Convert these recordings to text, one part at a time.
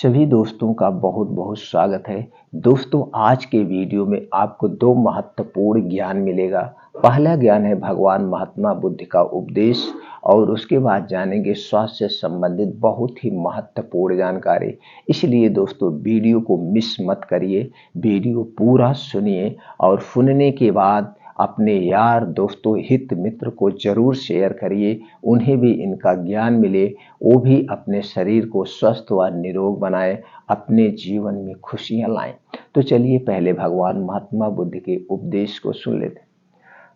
सभी दोस्तों का बहुत बहुत स्वागत है। दोस्तों, आज के वीडियो में आपको दो महत्वपूर्ण ज्ञान मिलेगा। पहला ज्ञान है भगवान महात्मा बुद्ध का उपदेश और उसके बाद जानेंगे स्वास्थ्य से संबंधित बहुत ही महत्वपूर्ण जानकारी। इसलिए दोस्तों, वीडियो को मिस मत करिए, वीडियो पूरा सुनिए और सुनने के बाद अपने यार दोस्तों हित मित्र को जरूर शेयर करिए, उन्हें भी इनका ज्ञान मिले, वो भी अपने शरीर को स्वस्थ व निरोग बनाए, अपने जीवन में खुशियां लाएं। तो चलिए पहले भगवान महात्मा बुद्ध के उपदेश को सुन लेते हैं।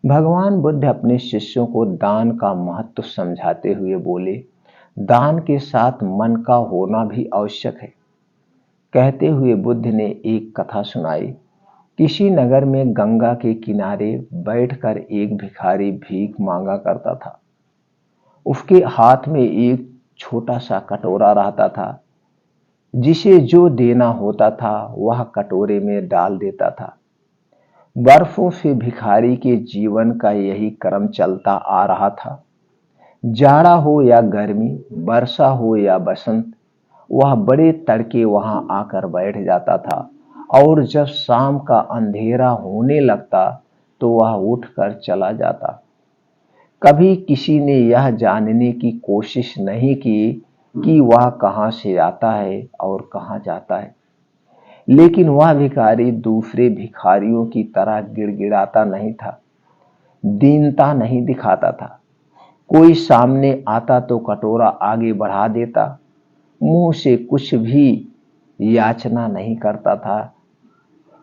भगवान बुद्ध अपने शिष्यों को दान का महत्व समझाते हुए बोले, दान के साथ मन का होना भी आवश्यक है। कहते हुए बुद्ध ने एक कथा सुनाई। किसी नगर में गंगा के किनारे बैठकर एक भिखारी भीख मांगा करता था। उसके हाथ में एक छोटा सा कटोरा रहता था, जिसे जो देना होता था वह कटोरे में डाल देता था। बरसों से भिखारी के जीवन का यही क्रम चलता आ रहा था। जाड़ा हो या गर्मी, वर्षा हो या बसंत, वह बड़े तड़के वहां आकर बैठ जाता था और जब शाम का अंधेरा होने लगता तो वह उठकर चला जाता। कभी किसी ने यह जानने की कोशिश नहीं की कि वह कहां से आता है और कहां जाता है। लेकिन वह भिखारी दूसरे भिखारियों की तरह गिड़गिड़ाता नहीं था, दीनता नहीं दिखाता था। कोई सामने आता तो कटोरा आगे बढ़ा देता, मुंह से कुछ भी याचना नहीं करता था।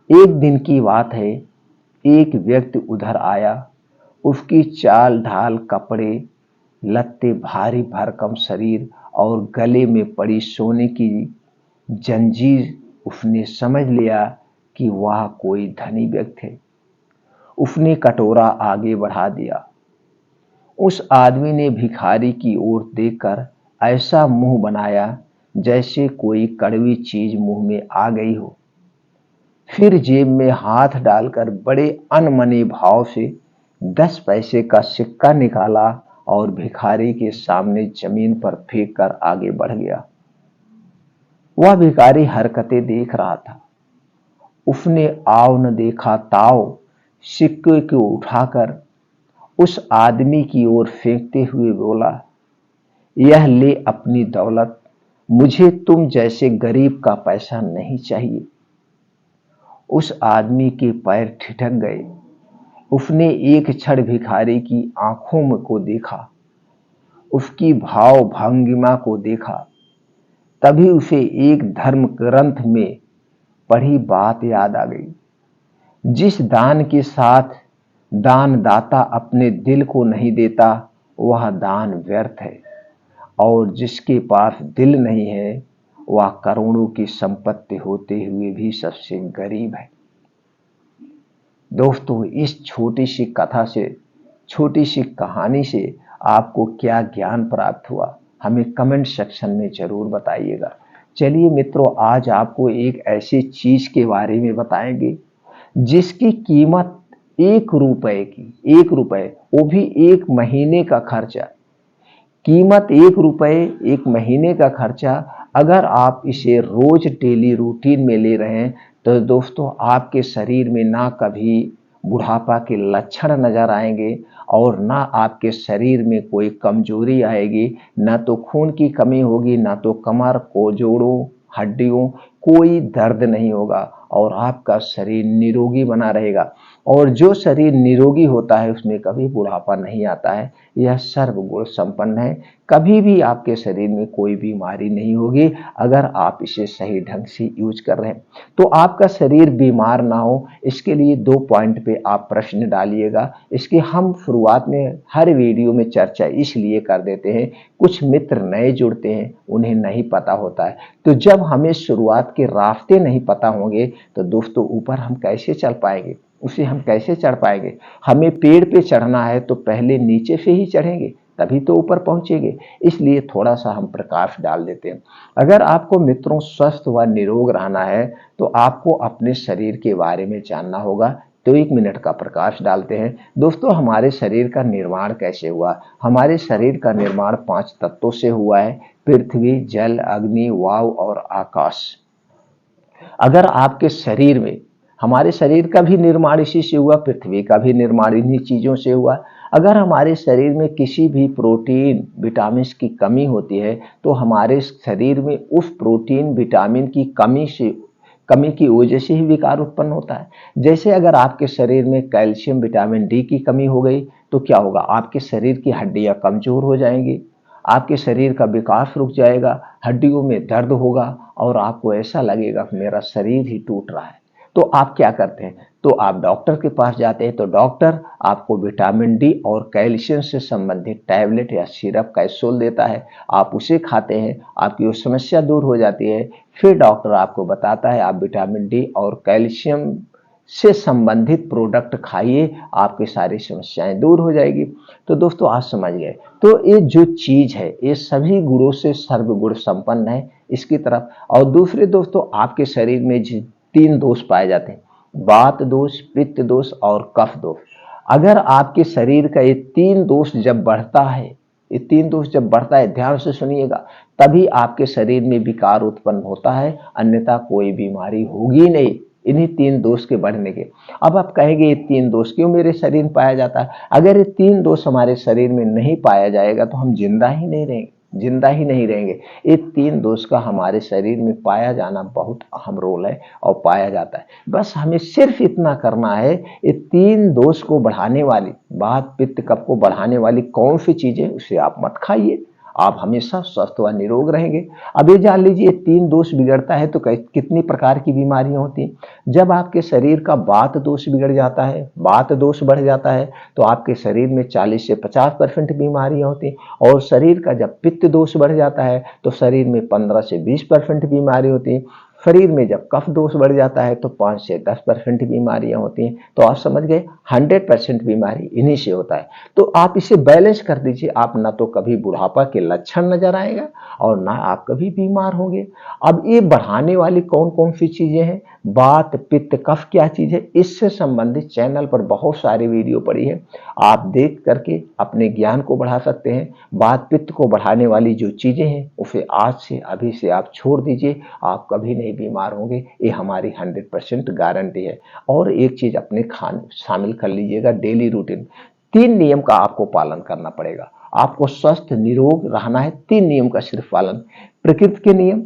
एक दिन की बात है, एक व्यक्ति उधर आया। उसकी चाल ढाल, कपड़े लत्ते, भारी भरकम शरीर और गले में पड़ी सोने की जंजीर, उसने समझ लिया कि वह कोई धनी व्यक्ति है। उसने कटोरा आगे बढ़ा दिया। उस आदमी ने भिखारी की ओर देखकर ऐसा मुंह बनाया जैसे कोई कड़वी चीज मुंह में आ गई हो। फिर जेब में हाथ डालकर बड़े अनमने भाव से 10 पैसे का सिक्का निकाला और भिखारी के सामने जमीन पर फेंक कर आगे बढ़ गया। वह भिखारी हरकतें देख रहा था। उसने आव न देखा ताव सिक्के को उठाकर उस आदमी की ओर फेंकते हुए बोला, यह ले अपनी दौलत, मुझे तुम जैसे गरीब का पैसा नहीं चाहिए। उस आदमी के पैर ठिठक गए। उसने एक क्षण भिखारी की आंखों को देखा, उसकी भाव भंगिमा को देखा। तभी उसे एक धर्म ग्रंथ में पढ़ी बात याद आ गई। जिस दान के साथ दानदाता अपने दिल को नहीं देता, वह दान व्यर्थ है, और जिसके पास दिल नहीं है वह करोड़ों की संपत्ति होते हुए भी सबसे गरीब है। दोस्तों, इस छोटी सी कथा से, छोटी सी कहानी से आपको क्या ज्ञान प्राप्त हुआ, हमें कमेंट सेक्शन में जरूर बताइएगा। चलिए मित्रों, आज आपको एक ऐसी चीज के बारे में बताएंगे जिसकी कीमत 1 रुपए की, 1 रुपए, वो भी 1 महीने का खर्चा। कीमत 1 रुपए, 1 महीने का खर्चा। अगर आप इसे रोज डेली रूटीन में ले रहे हैं तो दोस्तों, आपके शरीर में ना कभी बुढ़ापा के लक्षण नजर आएंगे और ना आपके शरीर में कोई कमजोरी आएगी, ना तो खून की कमी होगी, ना तो कमर को जोड़ों हड्डियों कोई दर्द नहीं होगा और आपका शरीर निरोगी बना रहेगा। और जो शरीर निरोगी होता है उसमें कभी बुढ़ापा नहीं आता है। यह सर्वगुण संपन्न है। कभी भी आपके शरीर में कोई बीमारी नहीं होगी अगर आप इसे सही ढंग से यूज कर रहे हैं। तो आपका शरीर बीमार ना हो, इसके लिए 2 पॉइंट पे आप प्रश्न डालिएगा। इसकी हम शुरुआत में हर वीडियो में चर्चा इसलिए कर देते हैं, कुछ मित्र नए जुड़ते हैं, उन्हें नहीं पता होता है। तो जब हमें शुरुआत के रास्ते नहीं पता होंगे तो दोस्तों ऊपर हम कैसे चल पाएंगे, उसे हम कैसे चढ़ पाएंगे। हमें पेड़ पे चढ़ना है तो पहले नीचे से ही चढ़ेंगे, तभी तो ऊपर पहुंचेंगे। इसलिए थोड़ा सा हम प्रकाश डाल देते हैं। अगर आपको मित्रों स्वस्थ व निरोग रहना है तो आपको अपने शरीर के बारे में जानना होगा, तो 1 मिनट का प्रकाश डालते हैं। दोस्तों, हमारे शरीर का निर्माण कैसे हुआ? हमारे शरीर का निर्माण 5 तत्वों से हुआ है: पृथ्वी, जल, अग्नि, वायु और आकाश। अगर आपके शरीर में, हमारे शरीर का भी निर्माण इसी से हुआ, पृथ्वी का भी निर्माण इन्हीं चीजों से हुआ। अगर हमारे शरीर में किसी भी प्रोटीन विटामिन की कमी होती है तो हमारे शरीर में उस प्रोटीन विटामिन की कमी की वजह से ही विकार उत्पन्न होता है। जैसे अगर आपके शरीर में कैल्शियम विटामिन डी की कमी हो गई तो क्या होगा? आपके शरीर की हड्डियां कमजोर हो जाएंगी, आपके शरीर का विकास रुक जाएगा, हड्डियों में दर्द होगा और आपको ऐसा लगेगा कि मेरा शरीर ही टूट रहा है। तो आप क्या करते हैं? तो आप डॉक्टर के पास जाते हैं, तो डॉक्टर आपको विटामिन डी और कैल्शियम से संबंधित टैबलेट या सिरप कैप्सूल देता है। आप उसे खाते हैं, आपकी वो समस्या दूर हो जाती है। फिर डॉक्टर आपको बताता है आप विटामिन डी और कैल्शियम से संबंधित प्रोडक्ट खाइए, आपकी सारी समस्याएं दूर हो जाएगी। तो दोस्तों, आज समझ गए। तो ये जो चीज है ये सभी गुणों से सर्वगुण संपन्न है इसकी तरफ। और दूसरे दोस्तों, आपके शरीर में 3 दोष पाए जाते हैं: वात दोष, पित्त दोष और कफ दोष। अगर आपके शरीर का ये 3 दोष जब बढ़ता है, ये 3 दोष जब बढ़ता है, ध्यान से सुनिएगा, तभी आपके शरीर में विकार उत्पन्न होता है, अन्यथा कोई बीमारी होगी नहीं इन्हीं 3 दोष के बढ़ने के। अब आप कहेंगे ये 3 दोष क्यों मेरे शरीर में पाया जाता है? अगर ये 3 दोष हमारे शरीर में नहीं पाया जाएगा तो हम जिंदा ही नहीं रहेंगे, जिंदा ही नहीं रहेंगे। ये 3 दोष का हमारे शरीर में पाया जाना बहुत अहम रोल है और पाया जाता है। बस हमें सिर्फ इतना करना है, ये 3 दोष को बढ़ाने वाली, वात पित्त कफ को बढ़ाने वाली कौन सी चीजें, उसे आप मत खाइए, आप हमेशा स्वस्थ व निरोग रहेंगे। अब ये जान लीजिए 3 दोष बिगड़ता है तो कितनी प्रकार की बीमारियां होती हैं। जब आपके शरीर का वात दोष बिगड़ जाता है, वात दोष बढ़ जाता है, तो आपके शरीर में 40 से 50% बीमारियां होती हैं। और शरीर का जब पित्त दोष बढ़ जाता है तो शरीर में 15 से 20% बीमारी होती है। शरीर में जब कफ दोष बढ़ जाता है तो 5 से 10% बीमारियां होती हैं। तो आप समझ गए, 100% बीमारी इन्हीं से होता है। तो आप इसे बैलेंस कर दीजिए, आप ना तो कभी बुढ़ापा के लक्षण नजर आएगा और ना आप कभी बीमार होंगे। अब ये बढ़ाने वाली कौन कौन सी चीजें हैं? वात पित्त कफ क्या चीज है, इससे संबंधित चैनल पर बहुत सारी वीडियो पड़ी है, आप देख करके अपने ज्ञान को बढ़ा सकते हैं। वात पित्त को बढ़ाने वाली जो चीजें हैं उसे आज से अभी से आप छोड़ दीजिए, आप कभी नहीं बीमार होंगे, ये हमारी 100% गारंटी है। और एक चीज अपने खाने शामिल कर लीजिएगा, डेली रूटीन 3 नियम का आपको पालन करना पड़ेगा। आपको स्वस्थ निरोग रहना है, 3 नियम का सिर्फ पालन: प्रकृति के नियम,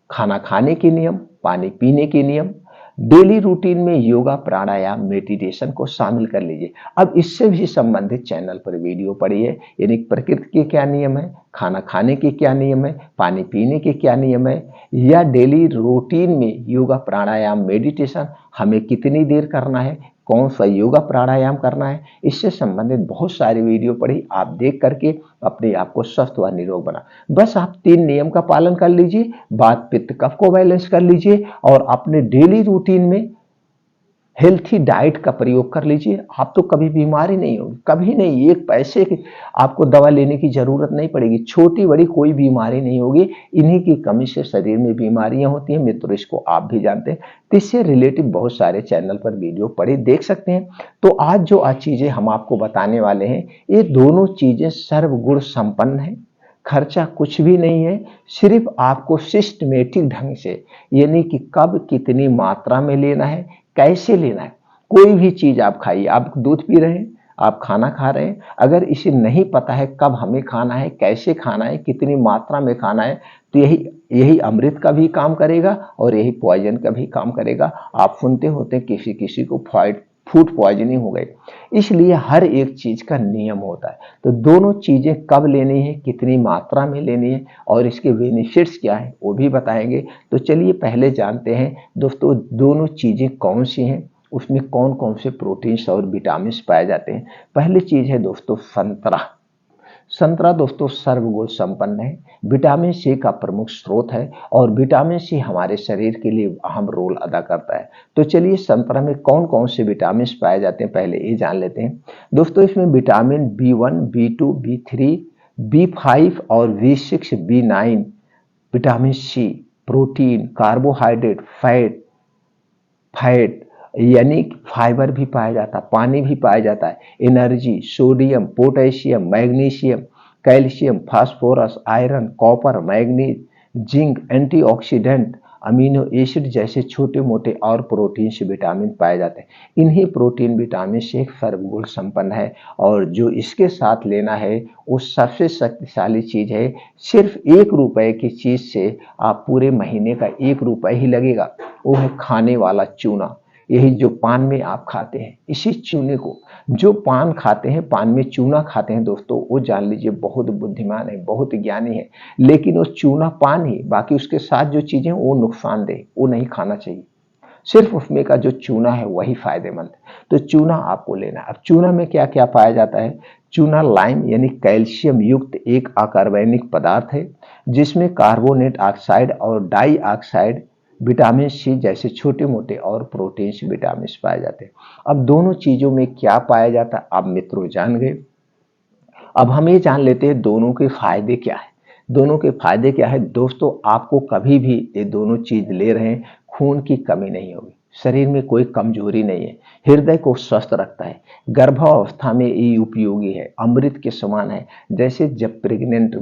खाना खाने के नियम, पानी पीने के नियम। डेली रूटीन में योगा प्राणायाम मेडिटेशन को शामिल कर लीजिए। अब इससे भी संबंधित चैनल पर वीडियो पड़ी है, यानी प्रकृति के क्या नियम है, खाना खाने के क्या नियम है, पानी पीने के क्या नियम है, या डेली रूटीन में योगा प्राणायाम मेडिटेशन हमें कितनी देर करना है, कौन सा योगा प्राणायाम करना है, इससे संबंधित बहुत सारी वीडियो पड़ी, आप देख करके अपने आप को स्वस्थ व निरोग बना। बस आप 3 नियम का पालन कर लीजिए, वात पित्त कफ को बैलेंस कर लीजिए और अपने डेली रूटीन में हेल्थी डाइट का प्रयोग कर लीजिए। आप तो कभी बीमारी नहीं होगी, कभी नहीं, एक पैसे की आपको दवा लेने की जरूरत नहीं पड़ेगी, छोटी बड़ी कोई बीमारी नहीं होगी। इन्हीं की कमी से शरीर में बीमारियां होती हैं, मित्रों इसको आप भी जानते हैं। तो इससे रिलेटिव बहुत सारे चैनल पर वीडियो पड़े, देख सकते हैं। तो आज जो चीजें हम आपको बताने वाले हैं, ये दोनों चीजें सर्वगुण संपन्न है, खर्चा कुछ भी नहीं है, सिर्फ आपको सिस्टमेटिक ढंग से, यानी कि कब कितनी मात्रा में लेना है, कैसे लेना है। कोई भी चीज आप खाइए, आप दूध पी रहे हैं, आप खाना खा रहे हैं, अगर इसे नहीं पता है कब हमें खाना है, कैसे खाना है, कितनी मात्रा में खाना है, तो यही अमृत का भी काम करेगा और यही पॉइजन का भी काम करेगा। आप सुनते होते किसी किसी को फूड पॉइजनिंग हो गई, इसलिए हर एक चीज का नियम होता है। तो दोनों चीजें कब लेनी है, कितनी मात्रा में लेनी है और इसके बेनिफिट्स क्या है वो भी बताएंगे। तो चलिए पहले जानते हैं दोस्तों दोनों चीजें कौन सी हैं, उसमें कौन कौन से प्रोटीन्स और विटामिन पाए जाते हैं। पहली चीज है दोस्तों संतरा। संतरा दोस्तों सर्वगुण संपन्न है, विटामिन सी का प्रमुख स्रोत है और विटामिन सी हमारे शरीर के लिए अहम रोल अदा करता है। तो चलिए संतरा में कौन कौन से विटामिन पाए जाते हैं पहले ये जान लेते हैं। दोस्तों इसमें vitamin B1, B2, B3, B5 और B6, B9, vitamin C, protein, carbohydrate, fat यानी फाइबर भी पाया जाता है, पानी भी पाया जाता है, energy, sodium, potassium, magnesium, calcium, phosphorus, iron, copper, manganese, zinc, antioxidant, amino acid जैसे छोटे मोटे और प्रोटीन से विटामिन पाए जाते हैं। इन्हीं प्रोटीन विटामिन से एक सर्वगुण संपन्न है और जो इसके साथ लेना है वो सबसे शक्तिशाली चीज है। सिर्फ 1 रुपए की चीज से आप पूरे महीने का 1 रुपए ही लगेगा, वो है खाने वाला चूना। यही जो पान में आप खाते हैं, इसी चूने को जो पान खाते हैं, पान में चूना खाते हैं दोस्तों, वो जान लीजिए बहुत बुद्धिमान है, बहुत ज्ञानी है। लेकिन वो चूना पान ही, बाकी उसके साथ जो चीजें वो नुकसानदेह, वो नहीं खाना चाहिए। सिर्फ उसमें का जो चूना है वही फायदेमंद है। तो चूना आपको लेना है। अब चूना में क्या क्या पाया जाता है? चूना लाइम यानी कैल्शियम युक्त एक अकार्बनिक पदार्थ है जिसमें कार्बोनेट ऑक्साइड और डाई ऑक्साइड, विटामिन सी जैसे छोटे मोटे और प्रोटीन विटामिन पाए जाते हैं। अब दोनों चीजों में क्या पाया जाता है आप मित्रों जान गए। अब हम ये जान लेते हैं दोनों के फायदे क्या है। दोनों के फायदे क्या है दोस्तों? आपको कभी भी ये दोनों चीज ले रहे हैं, खून की कमी नहीं होगी, शरीर में कोई कमजोरी नहीं है, हृदय को स्वस्थ रखता है, गर्भावस्था में ये उपयोगी है, अमृत के समान है। जैसे जब प्रेग्नेंट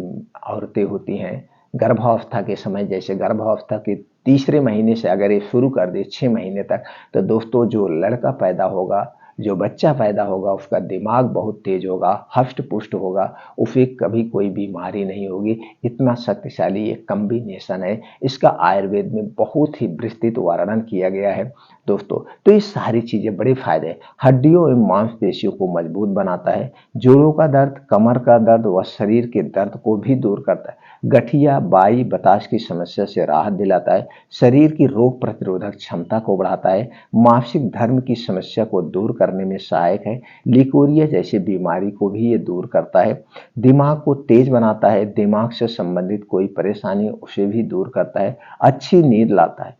औरतें होती हैं गर्भावस्था के समय, जैसे गर्भावस्था के तीसरे महीने से अगर ये शुरू कर दे 6 महीने तक, तो दोस्तों जो लड़का पैदा होगा, जो बच्चा पैदा होगा, उसका दिमाग बहुत तेज होगा, हष्ट पुष्ट होगा, उसे कभी कोई बीमारी नहीं होगी। इतना शक्तिशाली ये कम्बिनेशन है। इसका आयुर्वेद में बहुत ही विस्तृत वर्णन किया गया है दोस्तों। तो ये सारी चीजें बड़े फायदे हैं। हड्डियों एवं मांसपेशियों को मजबूत बनाता है, जोड़ों का दर्द, कमर का दर्द व शरीर के दर्द को भी दूर करता है, गठिया, बाई, बताश की समस्या से राहत दिलाता है, शरीर की रोग प्रतिरोधक क्षमता को बढ़ाता है, मासिक धर्म की समस्या को दूर करने में सहायक है, लिकोरिया जैसी बीमारी को भी ये दूर करता है, दिमाग को तेज बनाता है, दिमाग से संबंधित कोई परेशानी उसे भी दूर करता है, अच्छी नींद लाता है,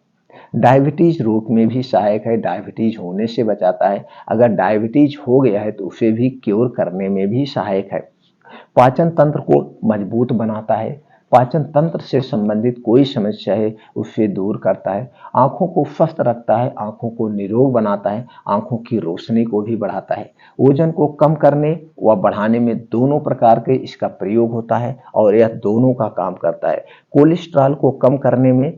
डायबिटीज रोग में भी सहायक है, डायबिटीज होने से बचाता है, अगर डायबिटीज हो गया है तो उसे भी क्योर करने में भी सहायक है, पाचन तंत्र को मजबूत बनाता है, पाचन तंत्र से संबंधित कोई समस्या है उससे दूर करता है, आंखों को स्वस्थ रखता है, आंखों को निरोग बनाता है, आंखों की रोशनी को भी बढ़ाता है, वजन को कम करने व बढ़ाने में दोनों प्रकार के इसका प्रयोग होता है और यह दोनों का काम करता है। कोलेस्ट्रॉल को कम करने में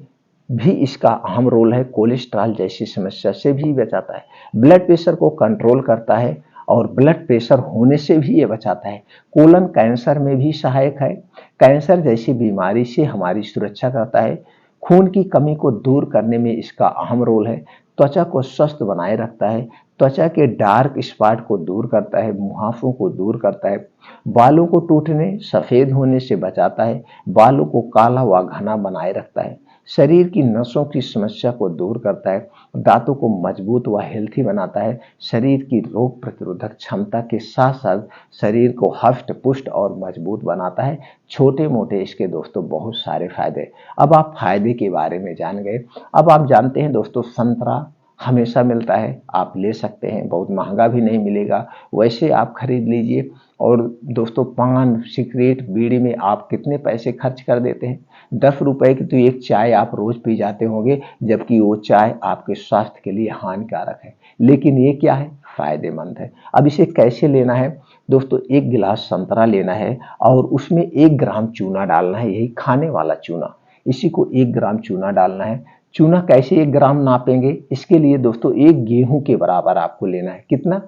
भी इसका अहम रोल है, कोलेस्ट्रॉल जैसी समस्या से भी बचाता है, ब्लड प्रेशर को कंट्रोल करता है और ब्लड प्रेशर होने से भी ये बचाता है, कोलन कैंसर में भी सहायक है, कैंसर जैसी बीमारी से हमारी सुरक्षा करता है, खून की कमी को दूर करने में इसका अहम रोल है, त्वचा को स्वस्थ बनाए रखता है, त्वचा के डार्क स्पॉट को दूर करता है, मुहासों को दूर करता है, बालों को टूटने सफेद होने से बचाता है, बालों को काला व घना बनाए रखता है, शरीर की नसों की समस्या को दूर करता है, दांतों को मजबूत व हेल्थी बनाता है, शरीर की रोग प्रतिरोधक क्षमता के साथ साथ शरीर को हष्ट पुष्ट और मजबूत बनाता है। छोटे मोटे इसके दोस्तों बहुत सारे फायदे। अब आप फायदे के बारे में जान गए। अब आप जानते हैं दोस्तों संतरा हमेशा मिलता है, आप ले सकते हैं, बहुत महंगा भी नहीं मिलेगा, वैसे आप खरीद लीजिए। और दोस्तों पान, सिगरेट, बीड़ी में आप कितने पैसे खर्च कर देते हैं? 10 रुपए की तो एक चाय आप रोज पी जाते होंगे, जबकि वो चाय आपके स्वास्थ्य के लिए हानिकारक है, लेकिन ये क्या है? फायदेमंद है। अब इसे कैसे लेना है दोस्तों? 1 गिलास संतरा लेना है और उसमें 1 ग्राम चूना डालना है, यही खाने वाला चूना, इसी को 1 ग्राम चूना डालना है। चूना कैसे 1 ग्राम नापेंगे? इसके लिए दोस्तों 1 गेहूं के बराबर आपको लेना है। कितना?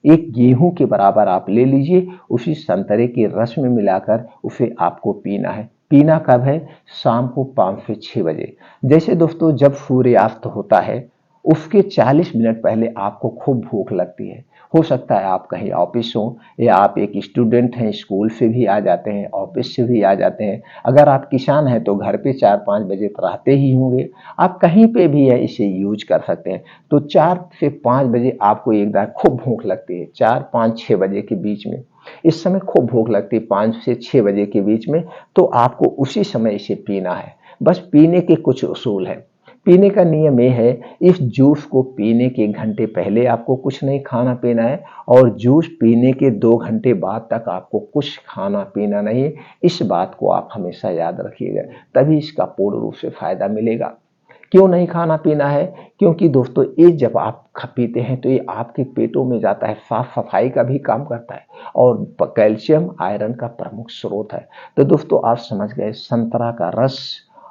1 गेहूं के बराबर आप ले लीजिए, उसी संतरे के रस में मिलाकर उसे आपको पीना है। पीना कब है? शाम को 5 से 6 बजे। जैसे दोस्तों जब सूर्यास्त होता है उसके 40 मिनट पहले आपको खूब भूख लगती है, हो सकता है आप कहीं ऑफिस हो या आप एक स्टूडेंट हैं, स्कूल से भी आ जाते हैं, ऑफिस से भी आ जाते हैं, अगर आप किसान हैं तो घर पे 4-5 बजे तो रहते ही होंगे, आप कहीं पे भी है इसे यूज कर सकते हैं। तो 4 से 5 बजे आपको एक बार खूब भूख लगती है, 4-5-6 बजे के बीच में, इस समय खूब भूख लगती है 5 से 6 बजे के बीच में, तो आपको उसी समय इसे पीना है। बस पीने के कुछ उसूल है। पीने का नियम यह है, इस जूस को पीने के घंटे पहले आपको कुछ नहीं खाना पीना है और जूस पीने के 2 घंटे बाद तक आपको कुछ खाना पीना नहीं है। इस बात को आप हमेशा याद रखिएगा, तभी इसका पूर्ण रूप से फायदा मिलेगा। क्यों नहीं खाना पीना है? क्योंकि दोस्तों ये जब आप पीते हैं तो ये आपके पेटों में जाता है, साफ सफाई का भी काम करता है और कैल्शियम आयरन का प्रमुख स्रोत है। तो दोस्तों आप समझ गए, संतरा का रस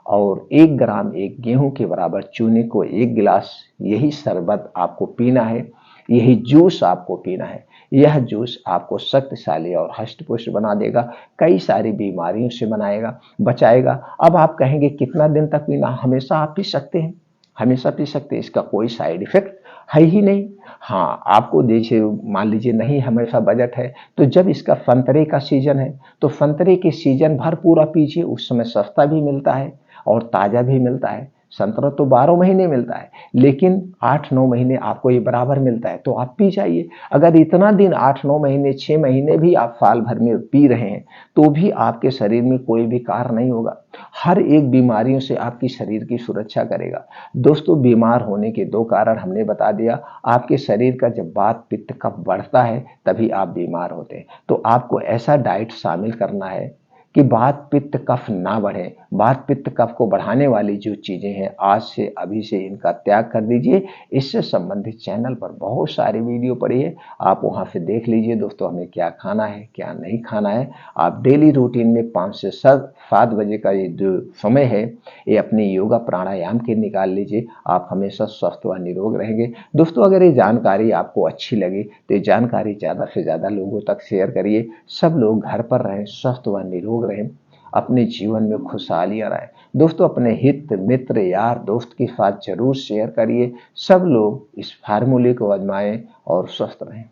और 1 ग्राम एक गेहूं के बराबर चूने को 1 गिलास, यही शरबत आपको पीना है, यही जूस आपको पीना है। यह जूस आपको शक्तिशाली और हष्ट-पुष्ट बना देगा, कई सारी बीमारियों से बनाएगा, बचाएगा। अब आप कहेंगे कितना दिन तक पीना? हमेशा आप पी सकते हैं, हमेशा पी सकते हैं, इसका कोई साइड इफेक्ट है ही नहीं। हाँ, आपको जैसे मान लीजिए नहीं हमेशा बजट है, तो जब इसका संतरे का सीजन है, तो संतरे के सीजन भर पूरा पीजिए, उस समय सस्ता भी मिलता है और ताज़ा भी मिलता है। संतरा तो 12 महीने मिलता है, लेकिन 8-9 महीने आपको ये बराबर मिलता है, तो आप पी जाइए। अगर इतना दिन 8-9 महीने, 6 महीने भी आप साल भर में पी रहे हैं, तो भी आपके शरीर में कोई विकार नहीं होगा। हर एक बीमारियों से आपकी शरीर की सुरक्षा करेगा। दोस्तों बीमार होने के 2 कारण हमने बता दिया। आपके शरीर का जब वात पित्त कफ बढ़ता है, तभी आप बीमार होते हैं। तो आपको ऐसा डाइट शामिल करना है कि वात पित्त कफ ना बढ़े। वात पित्त कफ को बढ़ाने वाली जो चीजें हैं, आज से अभी से इनका त्याग कर दीजिए। इससे संबंधित चैनल पर बहुत सारी वीडियो पड़ी है, आप वहां से देख लीजिए दोस्तों, हमें क्या खाना है क्या नहीं खाना है। आप डेली रूटीन में 5 से 7 बजे का ये जो समय है, ये अपनी योगा प्राणायाम के निकाल लीजिए, आप हमेशा स्वस्थ व निरोग रहेंगे। दोस्तों अगर ये जानकारी आपको अच्छी लगी तो ये जानकारी ज़्यादा से ज़्यादा लोगों तक शेयर करिए। सब लोग घर पर रहें, स्वस्थ व निरोग रहें, अपने जीवन में खुशहालियाँ लाएं। दोस्तों अपने हित मित्र यार दोस्त के साथ जरूर शेयर करिए। सब लोग इस फार्मूले को आजमाएं और स्वस्थ रहें।